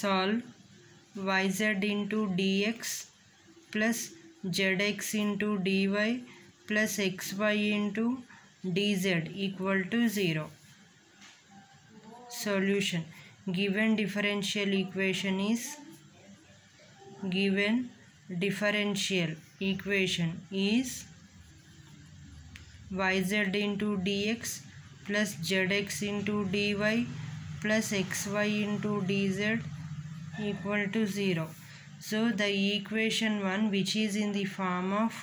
solve yz into dx plus zx into dy plus xy into dz equal to 0. Solution. Given differential equation is yz into dx plus zx into dy plus xy into dz equal to 0. So the equation 1, which is in the form of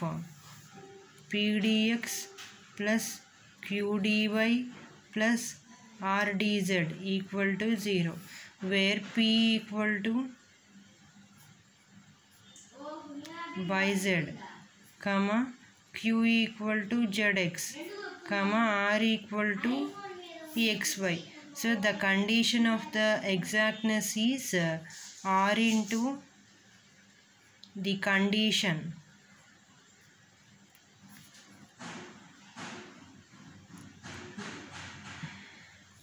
pdx plus qdy plus rdz equal to 0, where p equal to yz, comma, q equal to zx, comma, r equal to xy. So the condition of the exactness is r into the condition.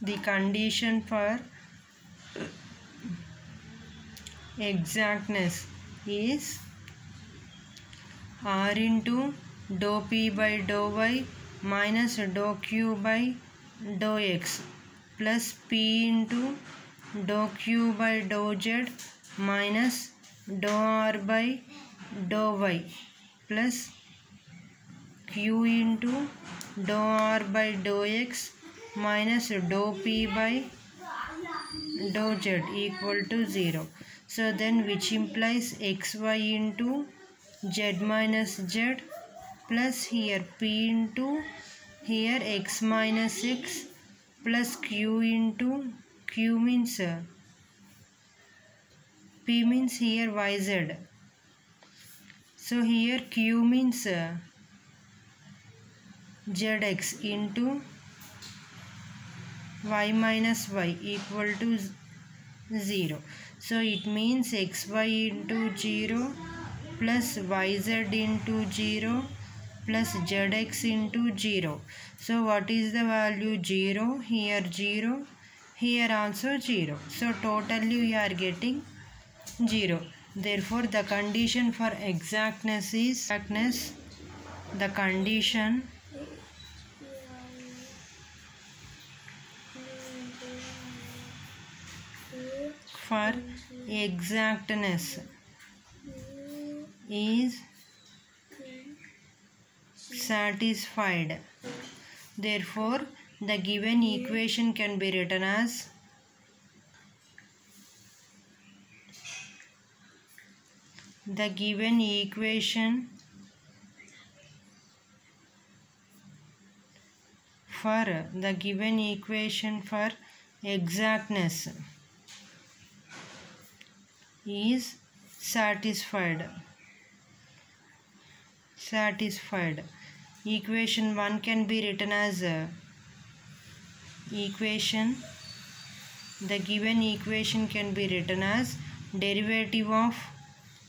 The condition for exactness is r into dou p by dou y minus dou q by dou x plus p into dou q by dou z minus dou r by dou y plus q into dou r by dou x minus dou p by dou z equal to 0. So then which implies xy into z minus z plus here p into here x minus x plus q into q means p means here yz. So here q means zx into y minus y equal to 0. So it means xy into 0 plus yz into 0 plus zx into 0. So what is the value? 0, here 0, here also 0. So totally we are getting 0. Therefore the condition for exactness is the condition for exactness is satisfied. Therefore the given equation can be written as the given equation for exactness is satisfied. Equation 1 can be written as the given equation can be written as derivative of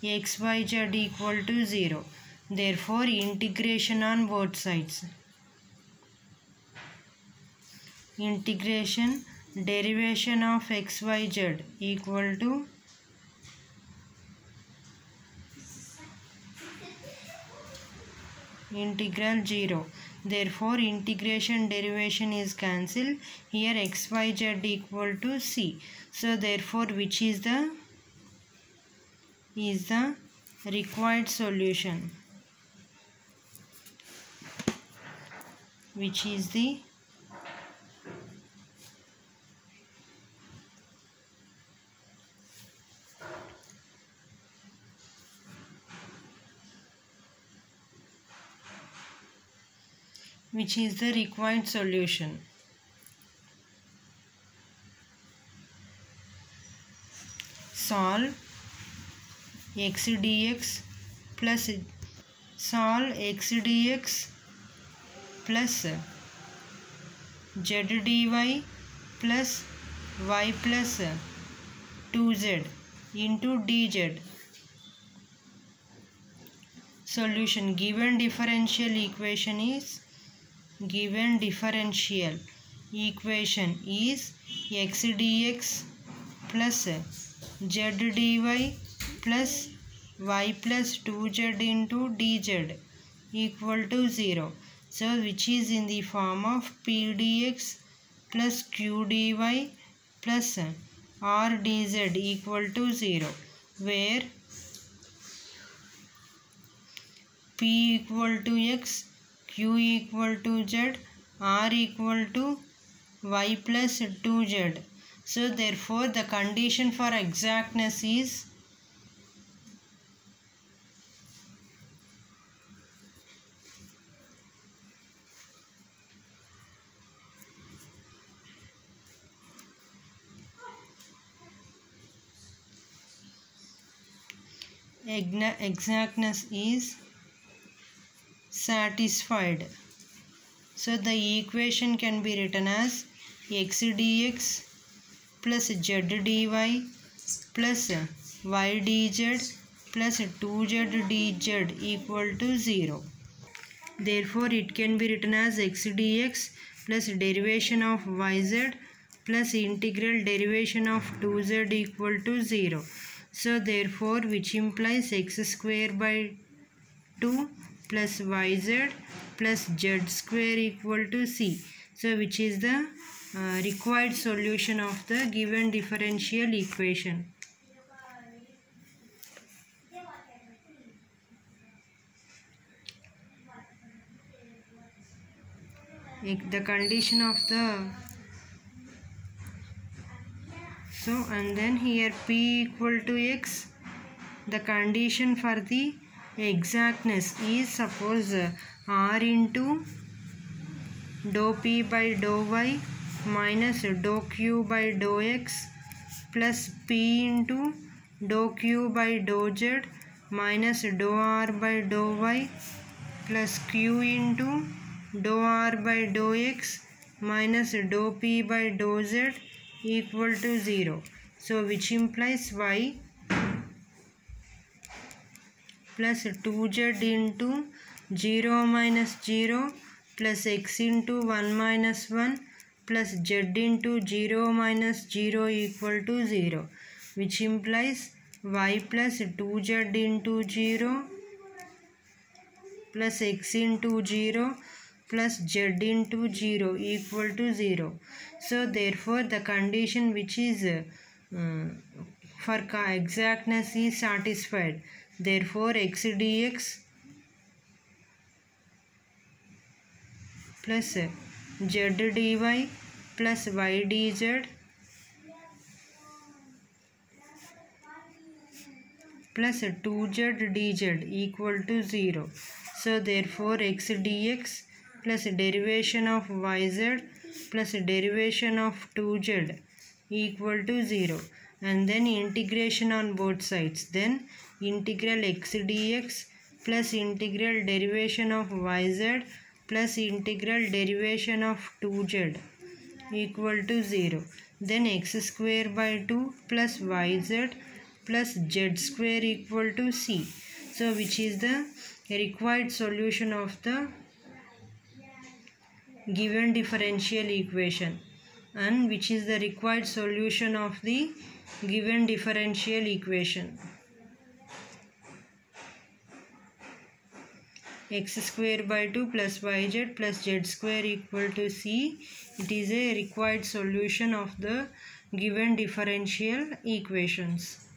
xyz equal to 0. Therefore integration on both sides. Integration derivation of xyz equal to integral 0. Therefore integration derivation is cancelled. Here xyz equal to c. So therefore which is the required solution? Which is the required solution? Solve x dx plus z dy plus y plus 2z into dz. Solution. Given differential equation is x dx plus z dy plus y plus 2z into dz equal to 0. So which is in the form of p dx plus q dy plus r dz equal to 0, where p equal to x, q equal to z, r equal to y plus 2z. So therefore the condition for exactness is satisfied. So the equation can be written as x dx plus z dy plus y dz plus 2z dz equal to 0. Therefore it can be written as x dx plus derivation of yz plus integral derivation of 2z equal to 0. So therefore which implies x square by 2 plus yz plus z square equal to c. So which is the required solution of the given differential equation. The condition of the and then here p equal to x, the condition for the exactness is suppose r into dou p by dou y minus dou q by dou x plus p into dou q by dou z minus dou r by dou y plus q into dou r by dou x minus dou p by dou z equal to 0. So which implies y plus 2z into 0 minus 0 plus x into 1 minus 1 plus z into 0 minus 0 equal to 0, which implies y plus 2z into 0 plus x into 0 plus z into 0 equal to 0. So therefore the condition which is for exactness is satisfied. Therefore x dx plus z dy plus y dz plus 2z dz equal to 0. So therefore x dx plus derivation of yz plus derivation of 2z equal to 0, and then integration on both sides. Then integral x dx plus integral derivation of yz plus integral derivation of 2z equal to 0. Then x square by 2 plus yz plus z square equal to c. So which is the required solution of the given differential equation, and which is the required solution of the given differential equation. X square by 2 plus yz plus z square equal to c. It is a required solution of the given differential equations.